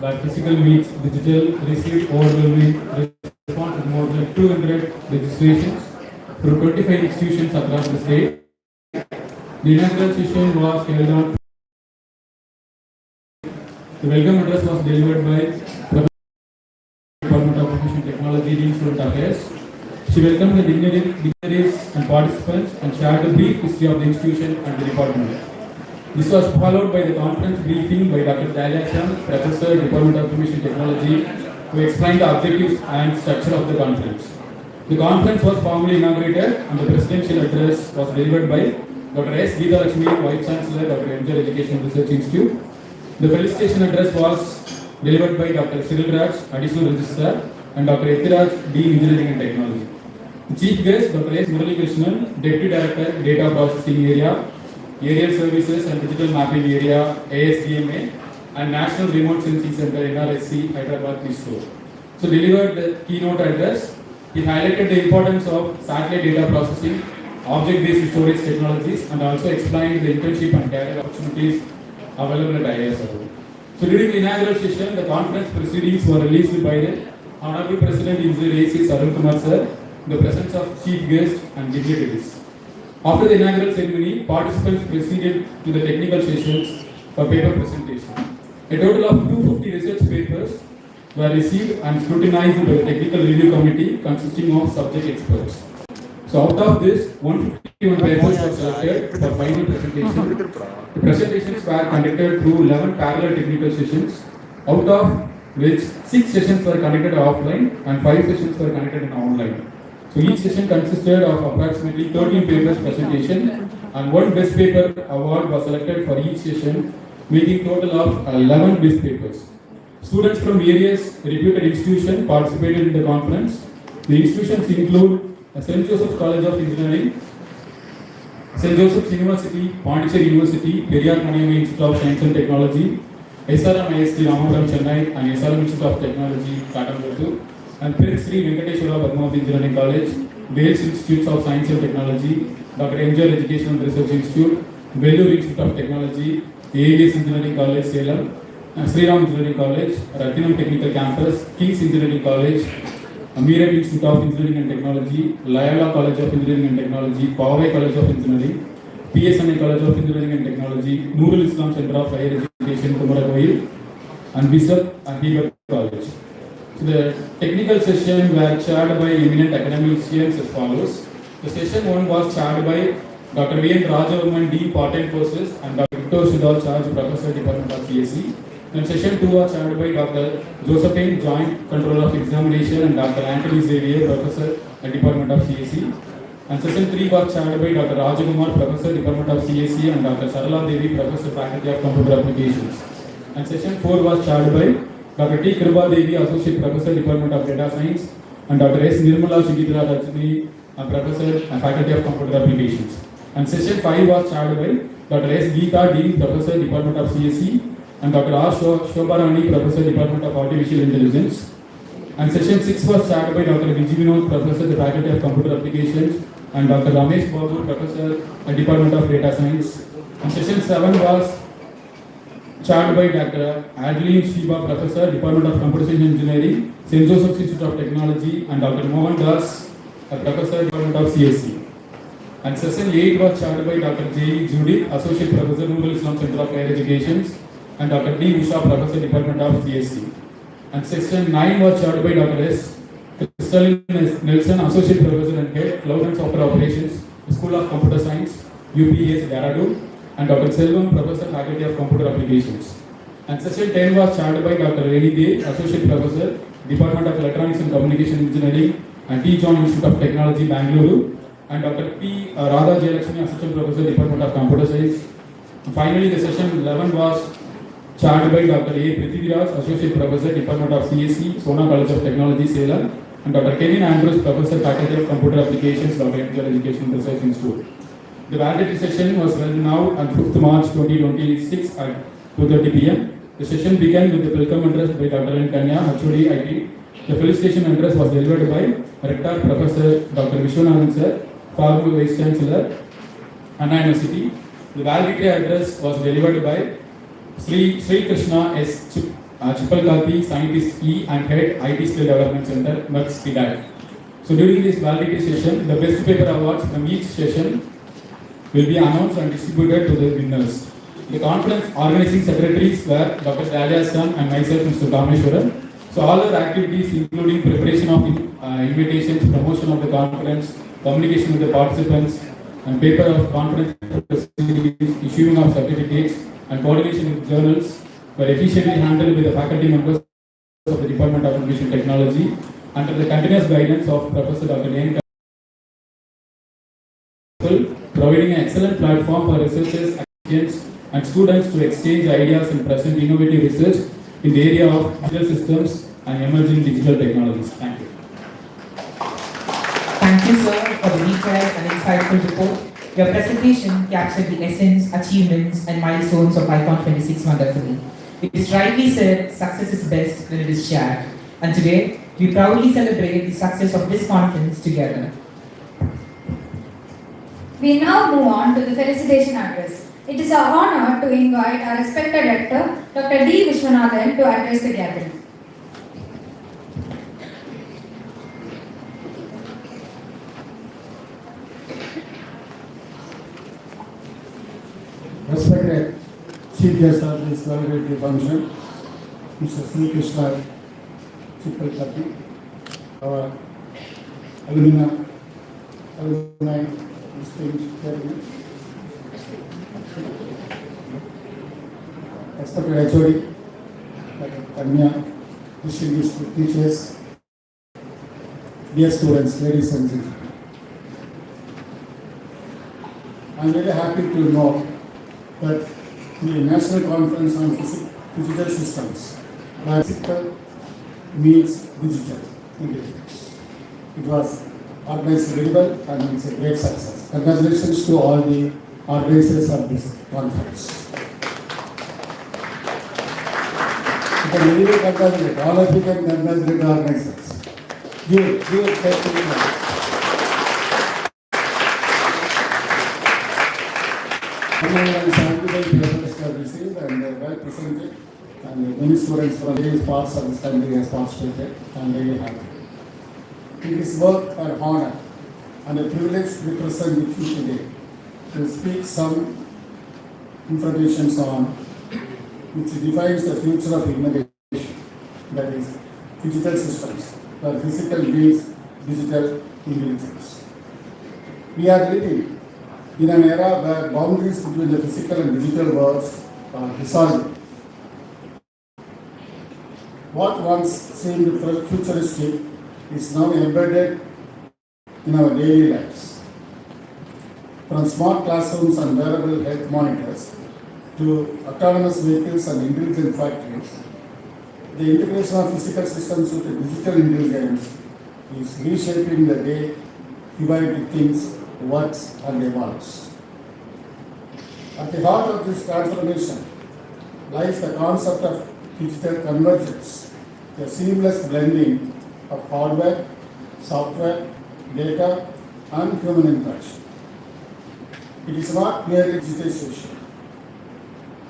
where physical meets digital received overwhelming response with more than 200 registrations from 25 institutions across the state. The inaugural session was held on. The welcome address was delivered by Professor Department of Information Technology, Dean Student Affairs. She welcomed the dignitaries and participants and shared a brief history of the institution and the department. This was followed by the conference briefing by Dr. Dalia Sham, Professor, Department of Information Technology, who explained the objectives and structure of the conference. The conference was formally inaugurated and the presidential address was delivered by Dr. S. Geeta Lakshmi, Vice Chancellor, Dr. MGR Education Research Institute. The felicitation address was delivered by Dr. Cyril Raj, Additional Registrar, and Dr. Ethiraj, Dean Engineering and Technology. The chief guest, Dr. S. Murali Krishnan, Deputy Director, Data Processing Area, Aerial Services and Digital Mapping Area, ASDMA, and National Remote Sensing Center, NRSC, Hyderabad, ISRO. So delivered the keynote address. He highlighted the importance of satellite data processing, object-based storage technologies, and also explained the internship and career opportunities available at ISRO. So during the inaugural session, the conference proceedings were released by the Honorable President Engineer A.C. Arun Kumar Sir, in the presence of chief guests and dignitaries. After the inaugural ceremony, participants proceeded to the technical sessions for paper presentation. A total of 250 research papers were received and scrutinized by the technical review committee consisting of subject experts. So out of this, 151 papers were selected for final presentation. The presentations were conducted through 11 parallel technical sessions, out of which 6 sessions were conducted offline and 5 sessions were conducted in online. So each session consisted of approximately 13 papers presentation and 1 best paper award was selected for each session, making total of 11 best papers. Students from various reputed institutions participated in the conference. The institutions include St. Joseph's College of Engineering, St. Joseph's University, Pondicherry University, Periyar Maniamma Institute of Science and Technology, SRM IST Ramapuram Chennai, and SRM Institute of Technology, Katamurthu, and Prince Sri Venkateshwara Padmavathy Engineering College, Wales Institute of Science and Technology, Dr. MGR Education and Research Institute, Vellore Institute of Technology, AAVS Engineering College, Salem, Sri Ram Engineering College, Rathinam Technical Campus, King's Engineering College, Meerut Institute of Engineering and Technology, Loyola College of Engineering and Technology, Powai College of Engineering, PSNA College of Engineering and Technology, Nurul Islam Center of Higher Education, Kumarakoil, and Bishop and Heber College. So the technical session were chaired by eminent academicians as follows. The session 1 was chaired by Dr. V. N. Rajavarman, Dean Part-Time Courses, and Dr. Victor Shidal, Charge Professor, Department of CSE. Then session 2 was chaired by Dr. Josephine, Joint Controller of Examination, and Dr. Anthony Xavier, Professor at Department of CSE. And session 3 was chaired by Dr. Rajakumar, Professor, Department of CSE, and Dr. Sarala Devi, Professor, Faculty of Computer Applications. And session 4 was chaired by Dr. T. Kripa Devi, Associate Professor, Department of Data Science, and Dr. S. Nirmala Sugitra Rajni, Professor, Faculty of Computer Applications. And session 5 was chaired by Dr. S. Geeta, Dean, Professor, Department of CSE, and Dr. R. Shobharani, Professor, Department of Artificial Intelligence. And session 6 was chaired by Dr. Vijay Vinod, Professor, the Faculty of Computer Applications, and Dr. Ramesh Babu, Professor, at Department of Data Science. And session 7 was chaired by Dr. Adeline Shiba, Professor, Department of Computer Science Engineering, St. Joseph's Institute of Technology, and Dr. Mohan Das, Professor, Department of CSE. And session 8 was chaired by Dr. J. Judith, Associate Professor, Nurul Islam Center of Higher Education, and Dr. D. Usha, Professor, Department of CSE. And session 9 was chaired by Dr. S. Crystalline Nelson, Associate Professor and Head, Cloud and Software Operations, School of Computer Science, UPS, Dehradun, and Dr. Selvam, Professor, Faculty of Computer Applications. And session 10 was chaired by Dr. Reni Dey, Associate Professor, Department of Electronics and Communication Engineering, and T. John Institute of Technology, Bangalore, and Dr. P. Radha Jayalakshmi, Assistant Professor, Department of Computer Science. And finally, the session 11 was chaired by Dr. A. Prithviraj, Associate Professor, Department of CSE, Sona College of Technology, Salem, and Dr. Kevin Andrews, Professor, Faculty of Computer Applications, Dr. MGR Education Research Institute. The validity session was held now on 5th March 2026 at 2:30 p.m. The session began with the welcome address by Dr. N. Kanya, HOD IT. The felicitation address was delivered by Rector Professor Dr. Vishwanathan Sir, former Vice Chancellor, Anna University. The validity address was delivered by Sri Krishna S. Chipal Karthi, Scientist E and Head IT Skill Development Center, MERX, TDAC. So during this validity session, the best paper awards from each session will be announced and distributed to the winners. The conference organizing secretaries were Dr. Daliasan and myself, Mr. Kameshwaran. So all our activities including preparation of invitations, promotion of the conference, communication with the participants, and paper of conference proceedings, issuing of certificates, and coordination with journals were efficiently handled with the faculty members of the Department of Information Technology under the continuous guidance of Professor Dr. N. providing an excellent platform for researchers, academics, and students to exchange ideas and present innovative research in the area of digital systems and emerging digital technologies. Thank you. Thank you, sir, for the detailed and insightful report. Your presentation captured the essence, achievements, and milestones of ICON 26 wonderfully. It is rightly said, success is best when it is shared. And today, we proudly celebrate the success of this conference together. We now move on to the felicitation address. It is our honor to invite our respected rector, Dr. D. Vishwanathan, to address the gathering. Respected Chief Guest of this celebratory function, Mr. Sri Krishna Chipal Karthi, our alumni distinguished chairman, respected HOD, Dr. Kanya, distinguished teachers, dear students, ladies and gentlemen. I am very happy to know that the National Conference on Physical Systems, where physical meets digital intelligence. It was organized very well and it's a great success. Congratulations to all the organizers of this conference. You can really congratulate, all of you can congratulate the organizers. Give a thank you. 175 papers were received and they were well presented, and many students from various parts of this country have participated. I am really happy. It is both an honor and a privilege to be present with you today to speak some information on which defines the future of innovation, that is digital systems, where physical meets digital intelligence. We are living in an era where boundaries between the physical and digital worlds are dissolving. What once seemed futuristic is now embedded in our daily lives. From smart classrooms and wearable health monitors to autonomous vehicles and intelligent factories, the integration of physical systems with digital intelligence is reshaping the way humanity thinks, works, and evolves. At the heart of this transformation lies the concept of digital convergence, a seamless blending of hardware, software, data, and human interaction. It is not merely digitization.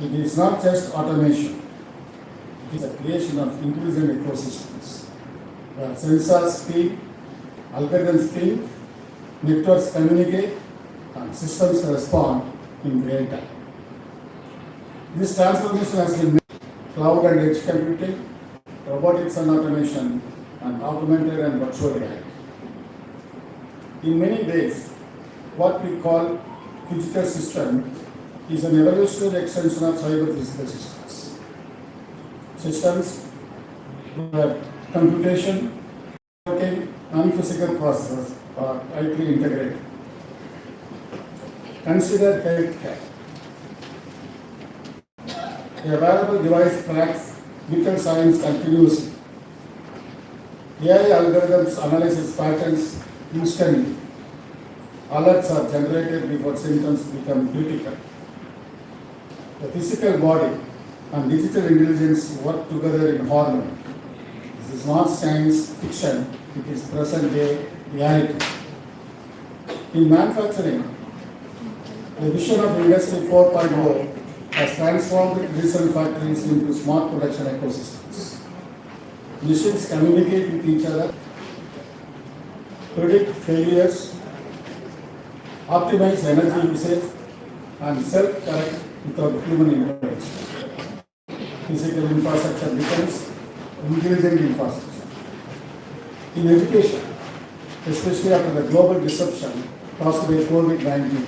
It is not just automation. It is a creation of intelligent ecosystems where sensors speak, algorithms think, networks communicate, and systems respond in real time. This transformation has been made cloud and edge computing, robotics and automation, and augmented and virtual reality. In many ways, what we call digital system is an evolutionary extension of cyber physical systems. Systems where computation, networking, and physical processes are tightly integrated. Consider healthcare. A wearable device tracks vital signs continuously. AI algorithms analyze patterns instantly. Alerts are generated before symptoms become critical. The physical body and digital intelligence work together in harmony. This is not science fiction, it is present day reality. In manufacturing, the vision of Industry 4.0 has transformed recent factories into smart production ecosystems. Machines communicate with each other, predict failures, optimize energy usage, and self-correct without human intervention. Physical infrastructure becomes intelligent infrastructure. In education, especially after the global disruption caused by COVID-19,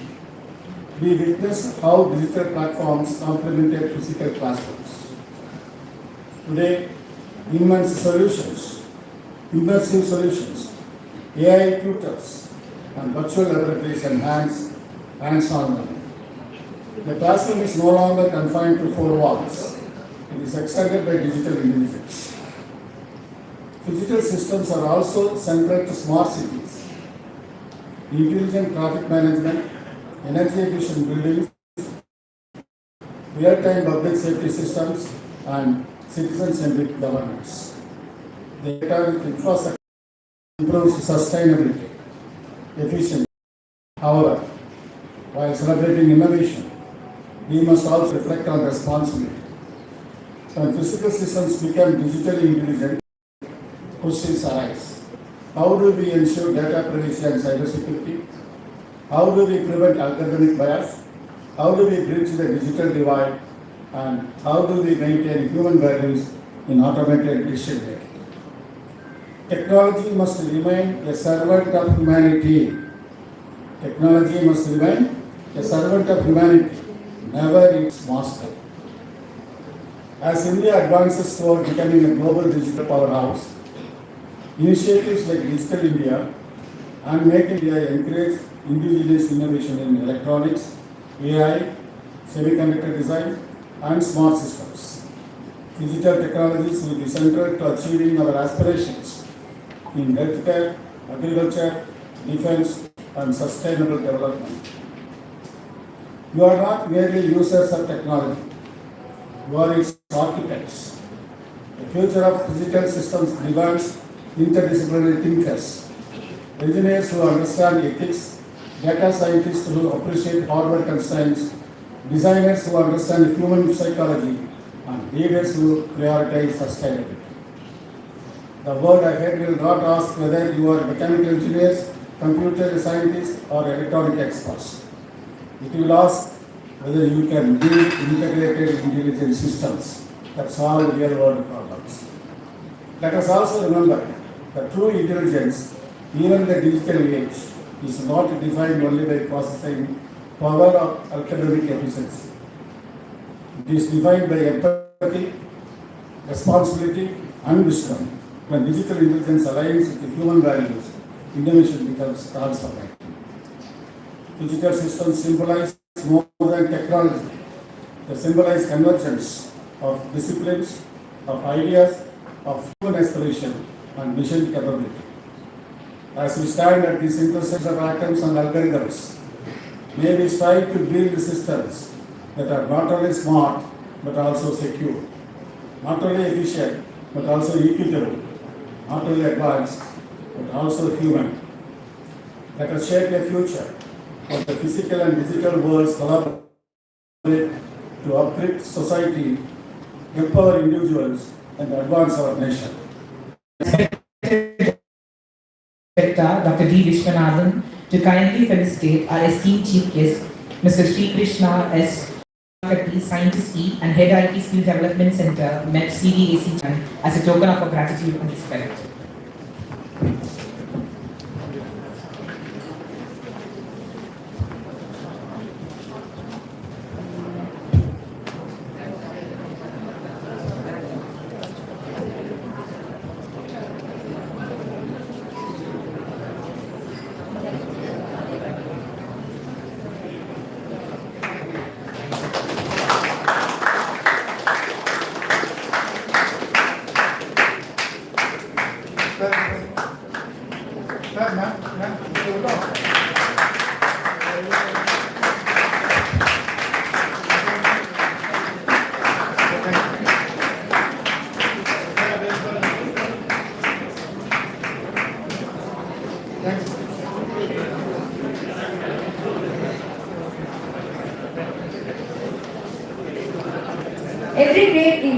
we witnessed how digital platforms complemented physical classrooms. Today, immersive solutions, AI tutors, and virtual laboratories enhance hands-on learning. The classroom is no longer confined to four walls. It is extended by digital intelligence. Digital systems are also central to smart cities. Intelligent traffic management, energy efficient buildings, real-time public safety systems, and citizen-centric governance. The data with infrastructure improves sustainability, efficiency. However, while celebrating innovation, we must also reflect on responsibility. When physical systems become digitally intelligent, questions arise. How do we ensure data privacy and cybersecurity? How do we prevent algorithmic bias? How do we bridge the digital divide? And how do we maintain human values in automated decision making? Technology must remain a servant of humanity. Technology must remain a servant of humanity, never its master. As India advances toward becoming a global digital powerhouse, initiatives like Digital India and Make India encourage indigenous innovation in electronics, AI, semiconductor design, and smart systems. Digital technologies will be central to achieving our aspirations in healthcare, agriculture, defense, and sustainable development. You are not merely users of technology, you are its architects. The future of digital systems demands interdisciplinary thinkers, engineers who understand ethics, data scientists who appreciate hardware constraints, designers who understand human psychology, and leaders who prioritize sustainability. The world ahead will not ask whether you are mechanical engineers, computer scientists, or electronic experts. It will ask whether you can build integrated intelligent systems that solve real-world problems. Let us also remember that true intelligence, even in the digital age, is not defined only by processing power or academic efficiency. It is defined by empathy, responsibility, and wisdom. When digital intelligence aligns with the human values, innovation becomes transformative. Digital systems symbolize more than technology. They symbolize convergence of disciplines, of ideas, of human aspiration, and mission capability. As we stand at this intersection of atoms and algorithms, may we strive to build systems that are not only smart but also secure, not only efficient but also equitable, not only advanced but also human. Let us shape a future where the physical and digital worlds collaborate to uplift society, empower individuals, and advance our nation. Dr. D. Vishwanathan to kindly felicitate our esteemed chief guest, Mr. Sri Krishna S. Scientist E and Head IT Skill Development Center, MEP CDAC, as a token of our gratitude and respect.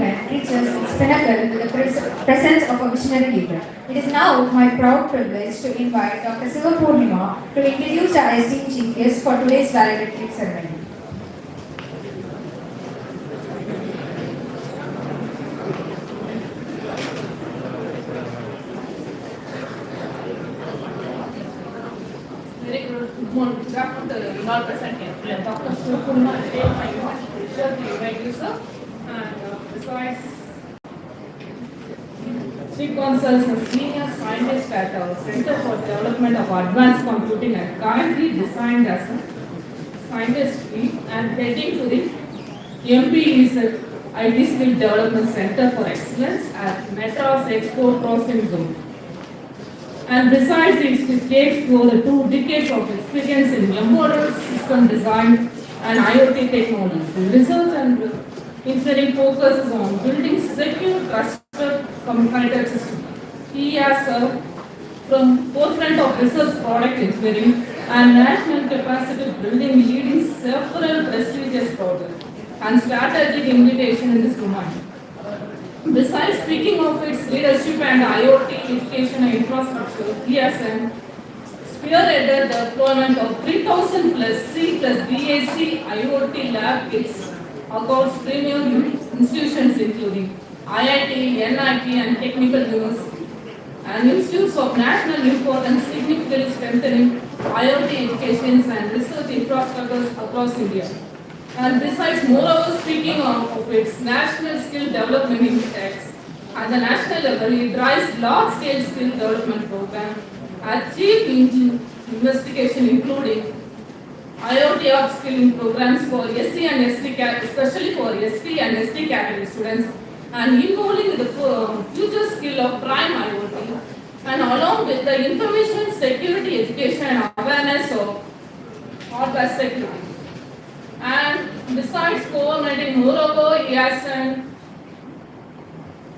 achievement reaches its pinnacle with the presence of a visionary leader. It is now my proud privilege to invite Dr. Siva Purnima to introduce our esteemed chief guest for today's valedictory ceremony. Very good morning. Good afternoon to all present here. Dr. Siva Purnima, today my pleasure to invite you, sir. And besides, she consults a senior scientist at our Center for Development of Advanced Computing and currently designed as a scientist lead and heading to the MPE's IT Skill Development Center for Excellence at Madras Expo Crossing Zone. And besides this, she takes over 2 decades of experience in embedded system design and IoT technology. Research and engineering focuses on building secure, trusted, connected systems. He has served from forefront of research product engineering and national capacity building, leading several prestigious projects and strategic implementation in this domain. Besides speaking of its leadership and IoT education and infrastructure, he has spearheaded the deployment of 3,000 plus C plus DAC IoT lab kits across premium institutions including IIT, NIT and technical universities and institutes of national importance, significantly strengthening IoT education and research infrastructures across India. And besides, moreover, speaking of its national skill development index, at the national level, it drives large-scale skill development program, achieve investigation including IoT upskilling programs for SC and ST category, especially for ST and ST category students, and involving the future skill of prime IoT, and along with the information security education and awareness of hardware security. And besides coordinating, moreover, he has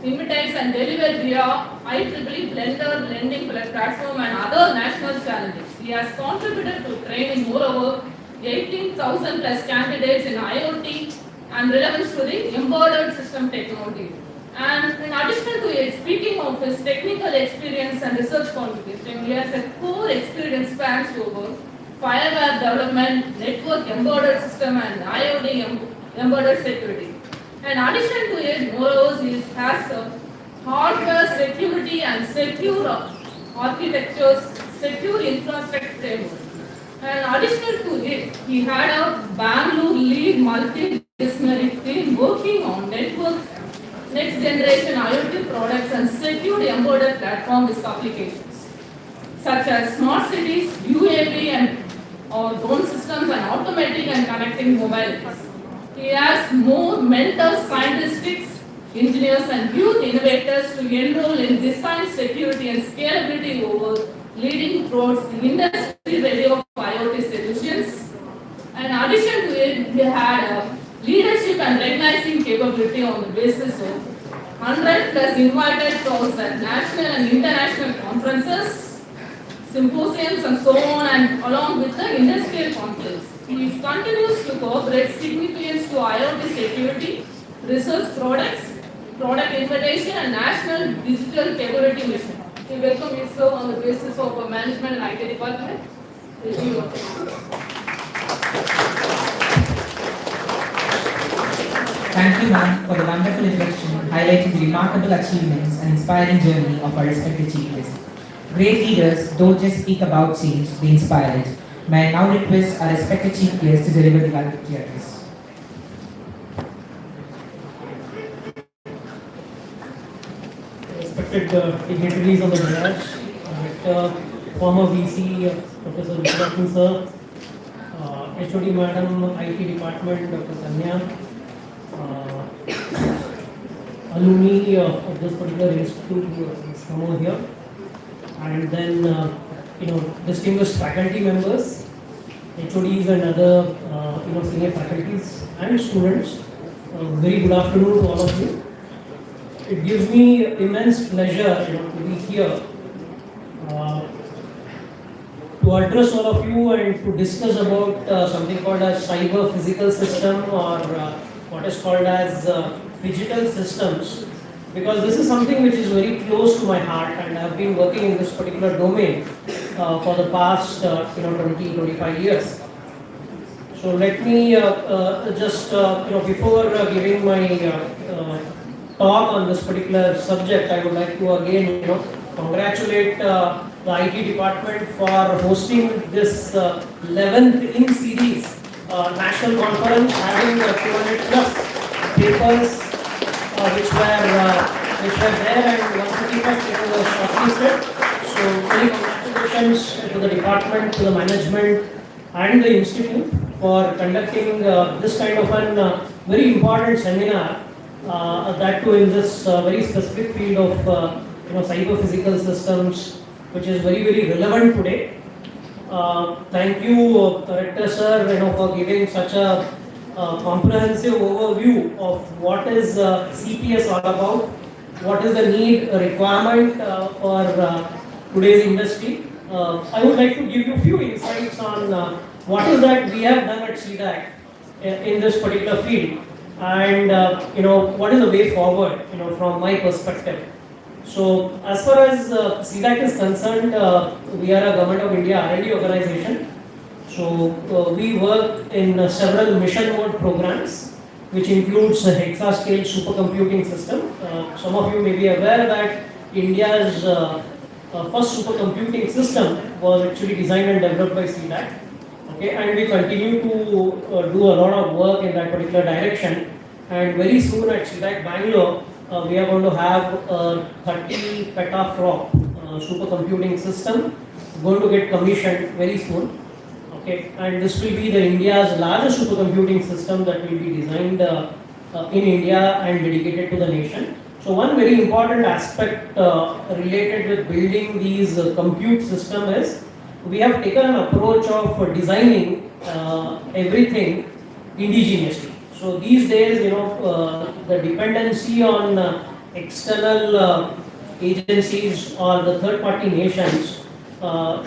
invitates and delivered via IEEE Blender lending platform and other national challenges. He has contributed to training moreover 18,000 plus candidates in IoT and relevance to the embedded system technology. And in addition to it, speaking of his technical experience and research contribution, he has a core experience spans over fireware development, network embedded system and IoT embedded security. In addition to it, moreover, he has hardware security and secure architectures, secure infrastructure framework. And additional to it, he had a Bangalore lead multidisciplinary team working on network, next generation IoT products and secure embedded platform-based applications, such as smart cities, UAV and drone systems and automating and connecting mobilities. He has more mentors, scientists, engineers and youth innovators to enroll in design, security and scalability over leading towards the industry ready of IoT solutions. And in addition to it, he had a leadership and recognizing capability on the basis of 100 plus invited talks at national and international conferences, symposiums and so on, and along with the industrial conclaves. He continues to cooperate significance to IoT security, research products, product invitation and national digital capability mission. We welcome you, sir, on the basis of our management and IT department. Thank you, ma'am, for the wonderful introduction, highlighting the remarkable achievements and inspiring journey of our respected chief guest. Great leaders don't just speak about change, they inspire it. May I now request our respected chief guest to deliver the valedictory address. Respected dignitaries of the Dayas, former VC, Professor Vishwanath sir, HOD Madam, IT Department, Dr. Sanya, alumni of this particular institute who has come over here, and then distinguished faculty members, HODs and other senior faculties and students. Very good afternoon to all of you. It gives me immense pleasure to be here to address all of you and to discuss about something called as cyber physical system, or what is called as digital systems, because this is something which is very close to my heart, and I've been working in this particular domain for the past 20-25 years. So let me just before giving my talk on this particular subject, I would like to again congratulate the IT department for hosting this 11th in series national conference, having 200 plus papers which were there, and 130 plus papers were shortlisted. So many congratulations to the department, to the management and the institute for conducting this kind of an very important seminar, that too in this very specific field of cyber physical systems, which is very, very relevant today. Thank you, Rector Sir, for giving such a comprehensive overview of what is CPS all about, what is the need, requirement for today's industry. I would like to give you a few insights on what is that we have done at CDAC in this particular field, and what is the way forward, from my perspective. So, as far as CDAC is concerned, we are a Government of India R&D organization. So, we work in several mission mode programs, which includes a hexascale supercomputing system. Some of you may be aware that India's first supercomputing system was actually designed and developed by CDAC. Okay, and we continue to do a lot of work in that particular direction. And very soon at CDAC Bangalore, we are going to have a 30 petaflop supercomputing system going to get commissioned very soon. Okay, and this will be the India's largest supercomputing system that will be designed in India and dedicated to the nation. So one very important aspect related with building these compute system is we have taken an approach of designing everything indigenously. So these days, the dependency on external agencies or the third-party nations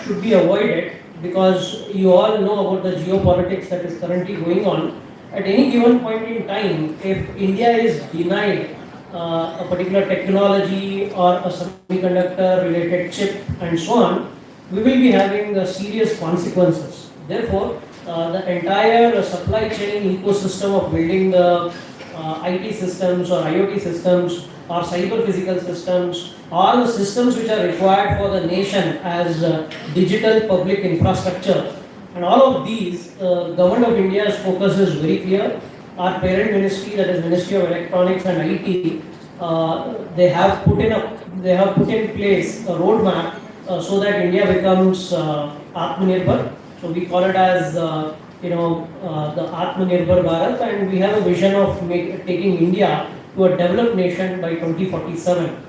should be avoided, because you all know about the geopolitics that is currently going on. At any given point in time, if India is denied a particular technology or a semiconductor-related chip and so on, we will be having serious consequences. Therefore, the entire supply chain ecosystem of building the IT systems or IoT systems or cyber physical systems, all the systems which are required for the nation as digital public infrastructure, and all of these, Government of India's focus is very clear. Our parent ministry, that is Ministry of Electronics and IT, they have put in place a roadmap so that India becomes Atmanirbhar. So we call it as the Atmanirbhar Bharat, and we have a vision of taking India to a developed nation by 2047.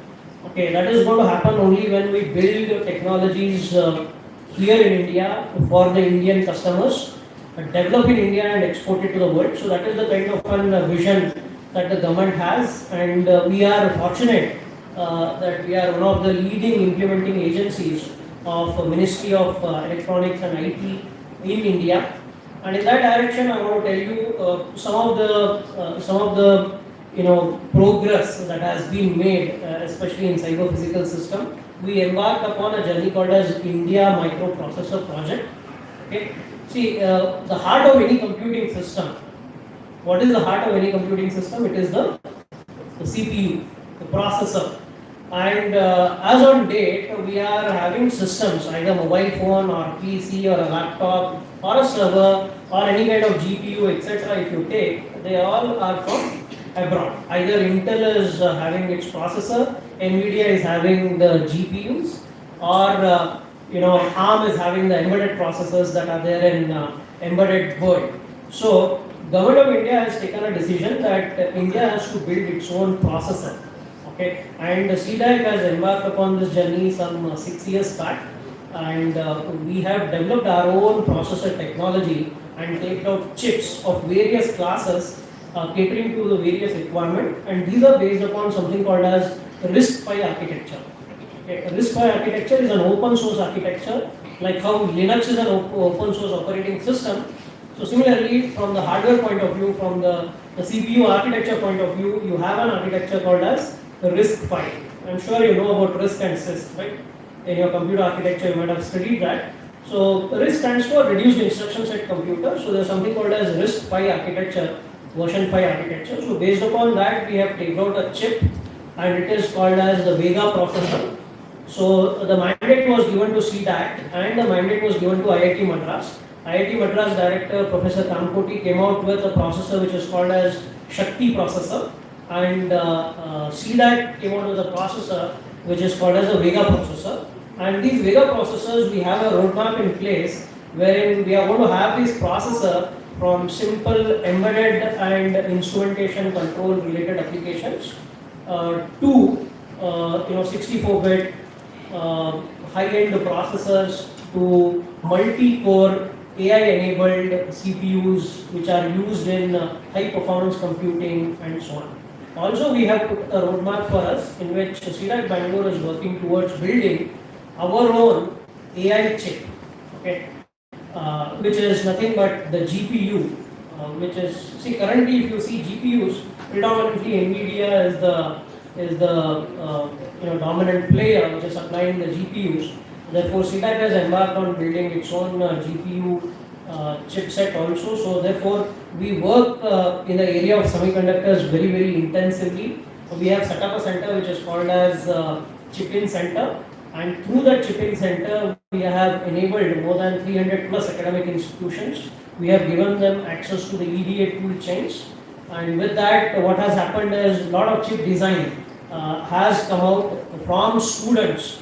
Okay, that is going to happen only when we build technologies here in India for the Indian customers, develop in India and export it to the world. So that is the kind of vision that the government has, and we are fortunate that we are one of the leading implementing agencies of Ministry of Electronics and IT in India. And in that direction, I want to tell you some of the progress that has been made, especially in cyber physical system. We embarked upon a journey called as India Microprocessor Project. Okay, see, the heart of any computing system. What is the heart of any computing system? It is the CPU, the processor. And as on date, we are having systems, either mobile phone or PC or a laptop or a server or any kind of GPU, etc. If you take, they all are from abroad. Either Intel is having its processor, Nvidia is having the GPUs, or ARM is having the embedded processors that are there in embedded world. So Government of India has taken a decision that India has to build its own processor. Okay, and CDAC has embarked upon this journey some 6 years back, and we have developed our own processor technology and taken out chips of various classes catering to the various requirements, and these are based upon something called as RISC-V architecture. Okay, RISC-V architecture is an open source architecture, like how Linux is an open source operating system. So similarly, from the hardware point of view, from the CPU architecture point of view, you have an architecture called as RISC-V. I'm sure you know about RISC and CISC, right? In your computer architecture, you might have studied that. So RISC stands for Reduced Instruction Set Computer. So there's something called as RISC-V architecture, version 5 architecture. So based upon that, we have taken out a chip, and it is called as the Vega processor. So the mandate was given to CDAC, and the mandate was given to IIT Madras. IIT Madras director Professor Kamkoti came out with a processor which is called as Shakti processor, and CDAC came out with a processor which is called as a Vega processor. And these Vega processors, we have a roadmap in place wherein we are going to have this processor from simple embedded and instrumentation control related applications to 64-bit high-end processors to multi-core AI-enabled CPUs which are used in high-performance computing and so on. Also, we have put a roadmap for us in which CDAC Bangalore is working towards building our own AI chip, okay, which is nothing but the GPU, which is, currently if you see GPUs, predominantly NVIDIA is the dominant player which is supplying the GPUs. Therefore, CDAC has embarked on building its own GPU chipset also. So therefore, we work in the area of semiconductors very, very intensively. We have set up a center which is called as Chip-in Center, and through that Chip-in Center, we have enabled more than 300 plus academic institutions. We have given them access to the EDA tool chains, and with that, what has happened is a lot of chip design has come out from students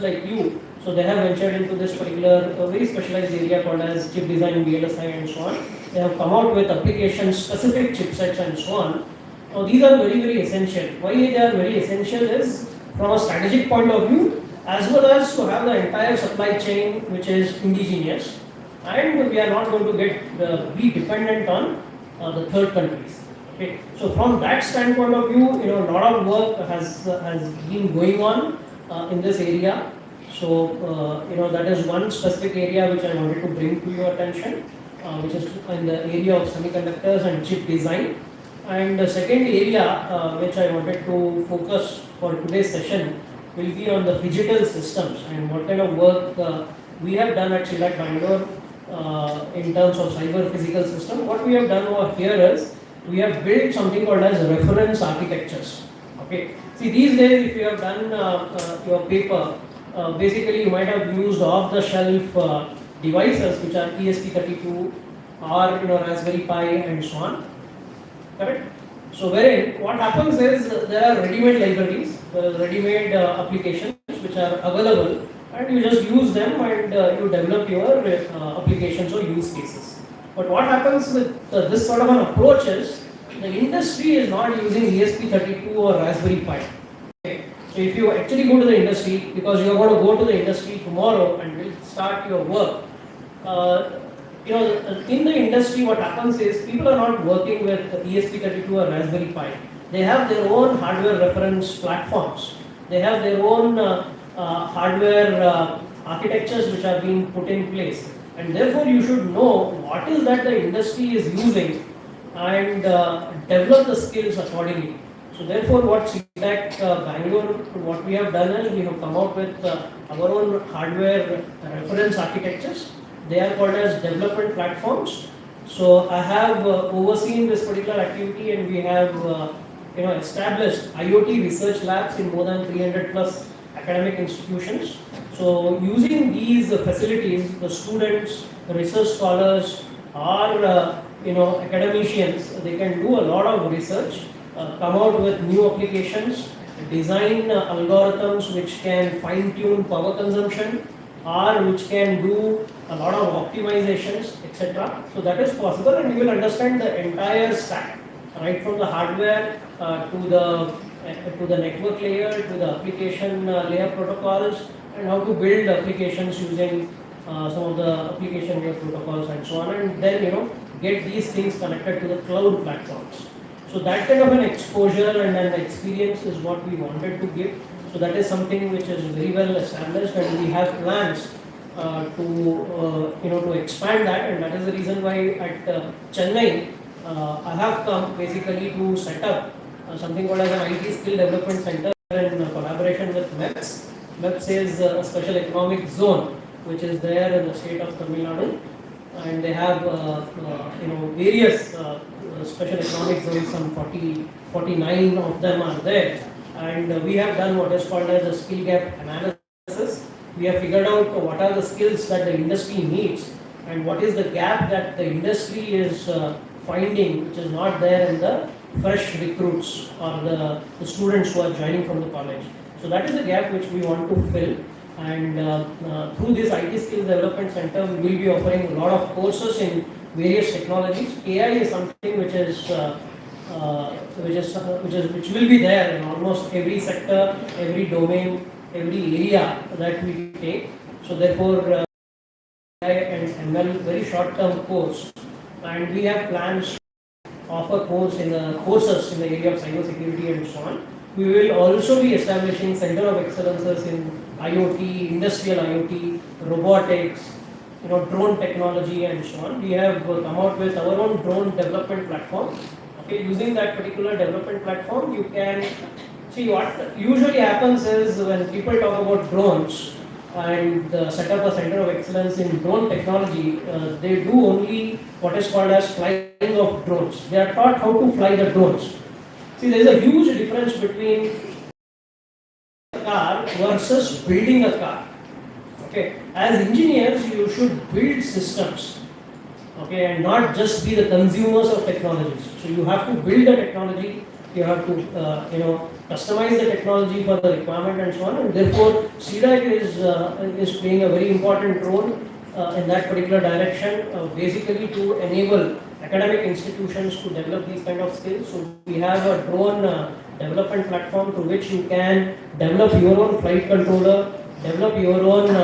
like you. So they have ventured into this particular very specialized area called as chip design, VLSI and so on. They have come out with application specific chipsets and so on. Now these are very, very essential. Why they are very essential is from a strategic point of view, as well as to have the entire supply chain which is indigenous, and we are not going to be dependent on the third countries. Okay. So from that standpoint of view, a lot of work has been going on in this area. So that is one specific area which I wanted to bring to your attention, which is in the area of semiconductors and chip design. And the second area which I wanted to focus for today's session will be on the digital systems and what kind of work we have done at CDAC Bangalore in terms of cyber physical system. What we have done over here is we have built something called as reference architectures. Okay. See, these days if you have done your paper, basically you might have used off-the-shelf devices which are ESP32 or Raspberry Pi and so on. Correct? So wherein what happens is there are ready-made libraries, ready-made applications which are available, and you just use them and you develop your applications or use cases. But what happens with this sort of an approach is the industry is not using ESP32 or Raspberry Pi. Okay. So if you actually go to the industry, because you are going to go to the industry tomorrow and will start your work, in the industry what happens is people are not working with ESP32 or Raspberry Pi. They have their own hardware reference platforms. They have their own hardware architectures which are being put in place. And therefore you should know what is that the industry is using and develop the skills accordingly. So therefore what CDAC Bangalore, what we have done is we have come out with our own hardware reference architectures. They are called as development platforms. So I have overseen this particular activity, and we have established IoT research labs in more than 300 plus academic institutions. So using these facilities, the students, the research scholars, or academicians, they can do a lot of research, come out with new applications, design algorithms which can fine-tune power consumption, or which can do a lot of optimizations, etc. So that is possible, and you will understand the entire stack, right from the hardware to the network layer, to the application layer protocols, and how to build applications using some of the application layer protocols and so on, and then get these things connected to the cloud platforms. So that kind of an exposure and an experience is what we wanted to give. So that is something which is very well established, and we have plans to expand that, and that is the reason why at Chennai I have come basically to set up something called as an IT skill development center in collaboration with MEPS. MEPS is a special economic zone which is there in the state of Tamil Nadu, and they have various special economic zones. Some 49 of them are there, and we have done what is called as a skill gap analysis. We have figured out what are the skills that the industry needs and what is the gap that the industry is finding, which is not there in the fresh recruits or the students who are joining from the college. So that is the gap which we want to fill, and through this IT Skills Development Center we will be offering a lot of courses in various technologies. AI is something which will be there in almost every sector, every domain, every area that we take. So therefore AI and ML very short term course, and we have plans to offer courses in the area of cyber security and so on. We will also be establishing center of excellences in IoT, industrial IoT, robotics, drone technology and so on. We have come out with our own drone development platform. Okay, using that particular development platform, you can see what usually happens is when people talk about drones and set up a center of excellence in drone technology, they do only what is called as flying of drones. They are taught how to fly the drones. See, there is a huge difference between a car versus building a car. Okay, as engineers, you should build systems. Okay, and not just be the consumers of technologies. So you have to build the technology. You have to, customize the technology for the requirement and so on. And therefore, CDAC is playing a very important role in that particular direction, basically to enable academic institutions to develop these kind of skills. So we have a drone development platform through which you can develop your own flight controller, develop your own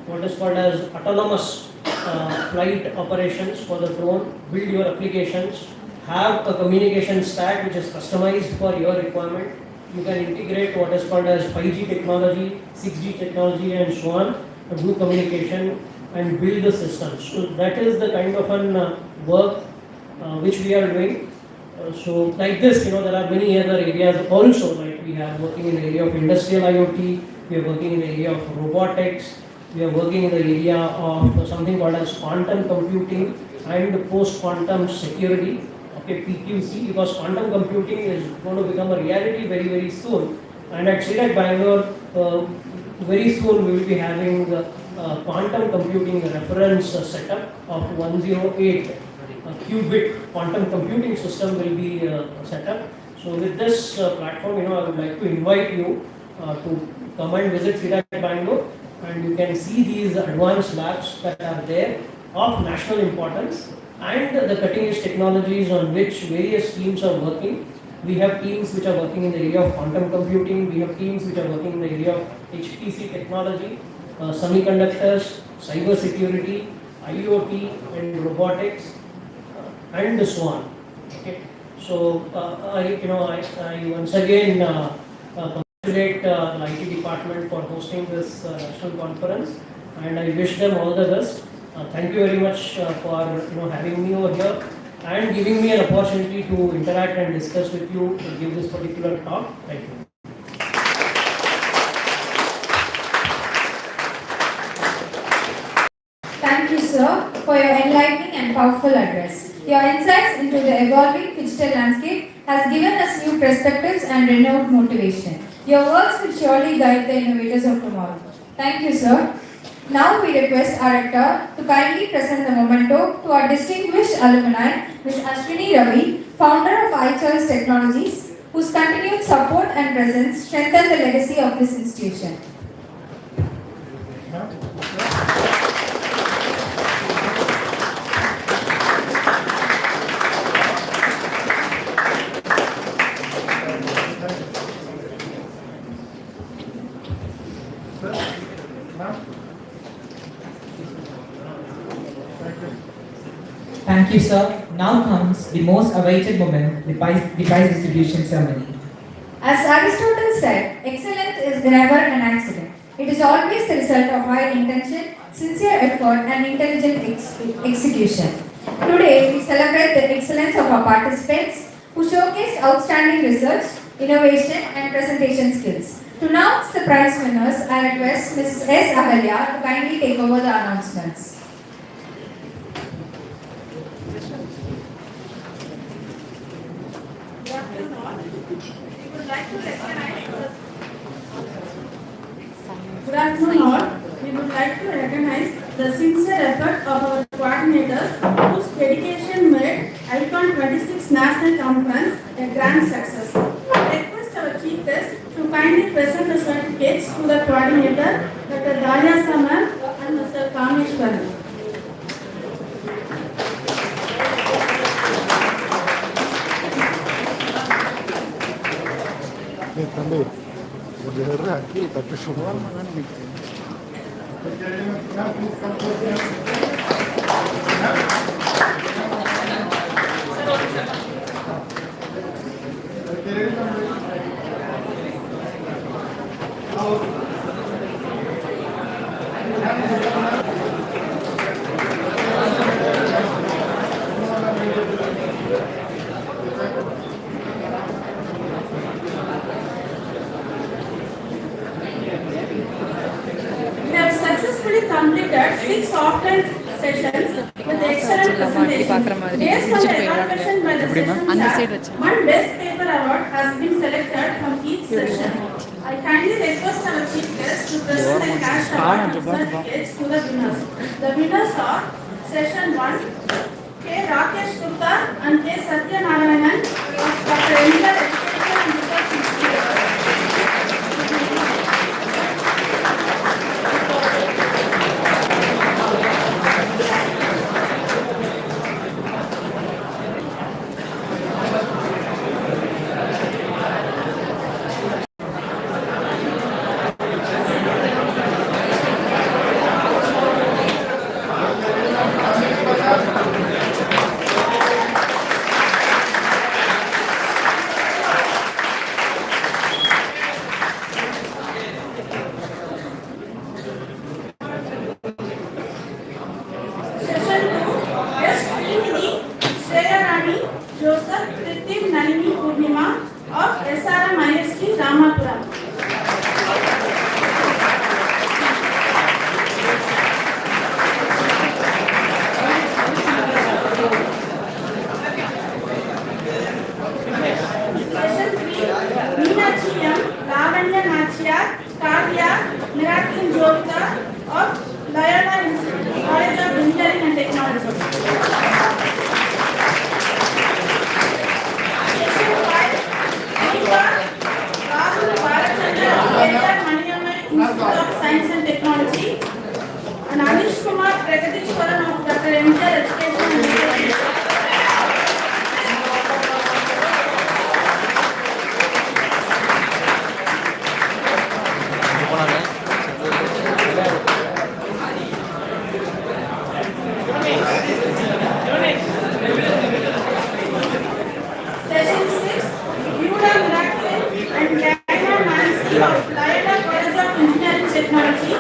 what is called as autonomous flight operations for the drone, build your applications, have a communication stack which is customized for your requirement. You can integrate what is called as 5G technology, 6G technology and so on, do communication and build the systems. So that is the kind of an work which we are doing. So like this, there are many other areas also, like we are working in the area of industrial IoT, we are working in the area of robotics, we are working in the area of something called as quantum computing and post-quantum security. Okay, PQC, because quantum computing is going to become a reality very, very soon. And at CDAC Bangalore, very soon we will be having quantum computing reference setup of 108 qubit quantum computing system will be set up. So with this platform, I would like to invite you to come and visit CDAC Bangalore, and you can see these advanced labs that are there of national importance and the cutting edge technologies on which various teams are working. We have teams which are working in the area of quantum computing, we have teams which are working in the area of HPC technology, semiconductors, cyber security, IoT and robotics and so on. Okay. So I once again congratulate the IT department for hosting this national conference, and I wish them all the best. Thank you very much for having me over here and giving me an opportunity to interact and discuss with you to give this particular talk. Thank you. Thank you, sir, for your enlightening and powerful address. Your insights into the evolving digital landscape has given us new perspectives and renewed motivation. Your words will surely guide the innovators of tomorrow. Thank you, sir. Now we request our rector to kindly present the memento to our distinguished alumni, Ms. Ashwini Ravi, founder of iChoice Technologies, whose continued support and presence strengthen the legacy of this institution. Thank you, sir. Now comes the most awaited moment, the prize distribution ceremony. As Aristotle said, excellence is never an accident. It is always the result of high intention, sincere effort, and intelligent execution. Today, we celebrate the excellence of our participants who showcased outstanding research, innovation, and presentation skills. To announce the prize winners, I request Mrs. S. Ahalya to kindly take over the announcements. Good afternoon all. We would like to recognize the sincere effort of our coordinators whose dedication made ICON 26 National Conference a grand success. I request our chief guest to kindly present the certificates to the coordinator, Dr. Dalia Samar and Mr. Kameshwaran. We have successfully completed 6 offline sessions with excellent presentation. Based on the evaluation by the session chair, one best paper award has been selected from each session. I kindly request our chief guest to present the cash award and certificates to the winners. The winners are session 1, K. Rakesh Gupta and K. Satya Narayanan of Dr. India Education and Research Institute. Session 2, West Trinity, Shreya Rani, Joseph Prithim Nalini Purnima of SRM IST Ramapuram. Session 3, Meenakshi M, Lavanya Nachiyar, Kavya, Miracle Jyota of Loyola Institute, College of Engineering and Technology. Session 5, Deepa Rahul Balachandra of Kedar Maniamma Institute of Science and Technology, and Anish Kumar Pragadishwaran of Dr. MGR Education and Research. Session 6, Yuda Miracle and Diana Nancy of Loyola College of Engineering and Technology.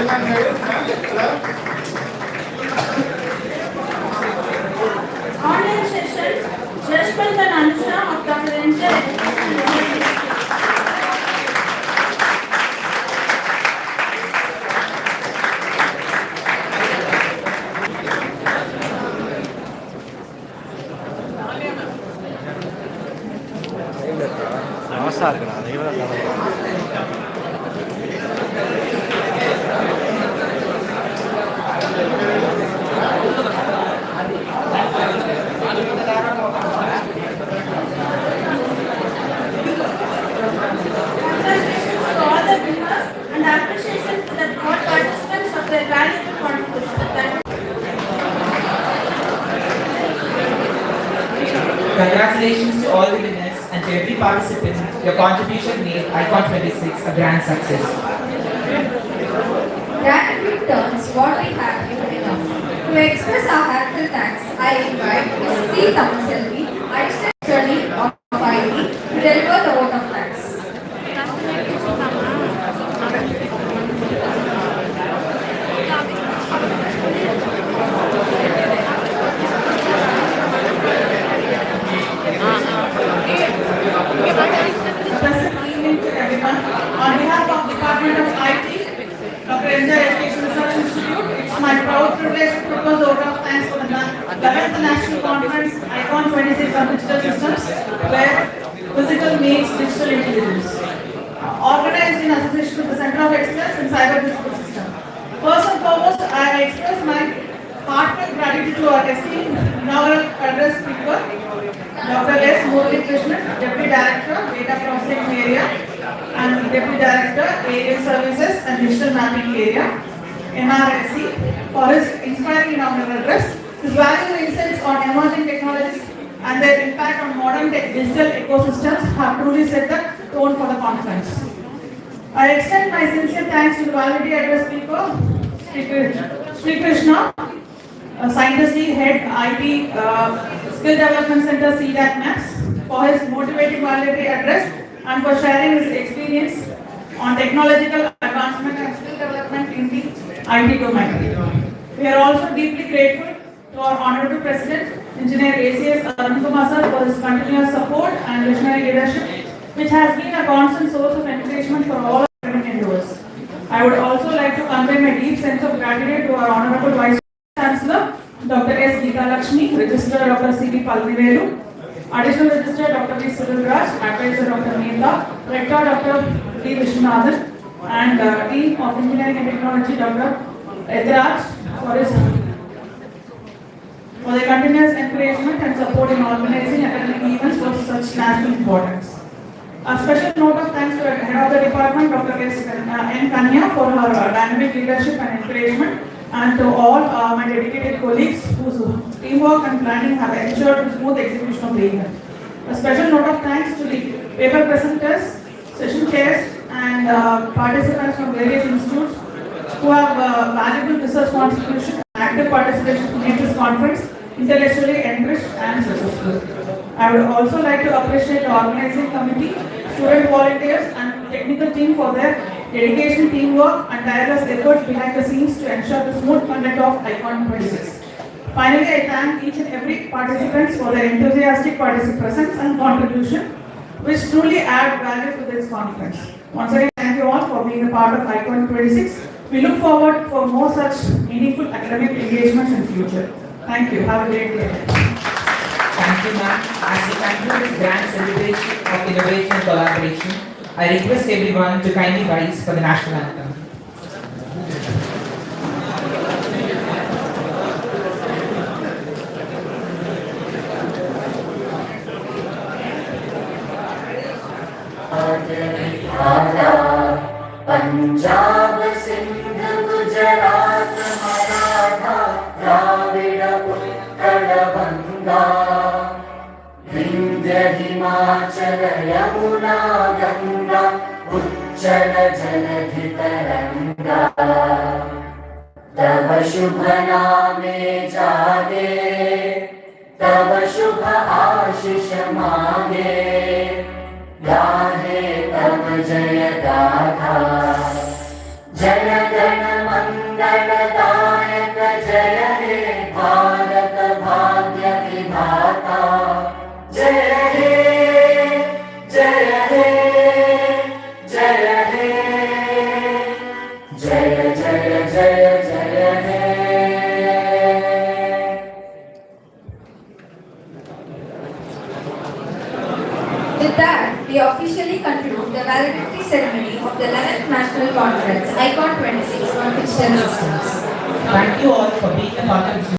Online session, Jashpal and Anusha of Dr. Ranger Education University. நமஸ்தா இருக்குண்ணா அதே Congratulations to all the winners and appreciation to the all participants of their valuable contribution. Congratulations to all the winners and to every participant. Your contribution made Icon 26 a grand success. Gratitude turns what we have given enough. To express our heartfelt thanks, I invite Ms. C. Thamselvi, Additional Attorney of ID, to deliver the vote of thanks. Pleasant evening to everyone. On behalf of Department of IT, Dr. Ranger Education Research Institute, it's my proud privilege to propose a vote of thanks for the 11th National Conference Icon 26 on Digital Systems, where physical meets digital intelligence, organized in association with the Center of Excellence in Cyber Physical System. First and foremost, I express my heartfelt gratitude to our esteemed inaugural address speaker, Dr. S. Murali Krishnan, Deputy Director, Data Processing Area, and Deputy Director, Area Services and Digital Mapping Area, NRSC, for his inspiring inaugural address. His valuable insights on emerging technologies and their impact on modern digital ecosystems have truly set the tone for the conference. I extend my sincere thanks to the valedictory address speaker, Sri Krishna, Scientist Head IT Skill Development Center CDAC Maps, for his motivating valedictory address and for sharing his experience on technological advancement and skill development in the IT domain. We are also deeply grateful to our Honorable President, Engineer ACS Arun Kumar sir, for his continuous support and visionary leadership, which has been a constant source of encouragement for all academic endeavors. I would also like to convey my deep sense of gratitude to our Honorable Vice Chancellor, Dr. S. Geeta Lakshmi, Registrar Dr. C. B. Palnivelu, Additional Registrar Dr. V. Civil Raj, Advisor Dr. Mehta, Rector Dr. D. Vishwanathan, and Dean of Engineering and Technology Dr. Edraj for their continuous encouragement and support in organizing academic events of such national importance. A special note of thanks to the Head of the Department, Dr. S. N. Kanya, for her dynamic leadership and encouragement, and to all my dedicated colleagues whose teamwork and planning have ensured the smooth execution of the event. A special note of thanks to the paper presenters, session chairs, and participants from various institutes who have valuable research contribution and active participation to make this conference intellectually enriched and successful. I would also like to appreciate the organizing committee, student volunteers, and technical team for their dedication, teamwork, and tireless efforts behind the scenes to ensure the smooth conduct of Icon 26. Finally, I thank each and every participant for their enthusiastic presence and contribution, which truly add value to this conference. Once again, thank you all for being a part of Icon 26. We look forward for more such meaningful academic engagements in future. Thank you. Have a great day. Thank you, ma'am. As we conclude this grand celebration of innovation and collaboration, I request everyone to kindly rise for the national anthem. Punjab Sindh Gujarat Maratha Dravida Utkal बंगा विंध्य हिमाचल यमुना गंगा उच्चल जलधि तरंगा तव शुभ नामे जागे तव शुभ आशीष मांगे गाहे तब जय गाथा जन गण मन ceremony of the 11th National Conference, ICON 26 on Digital Systems. Thank you all for being a part of this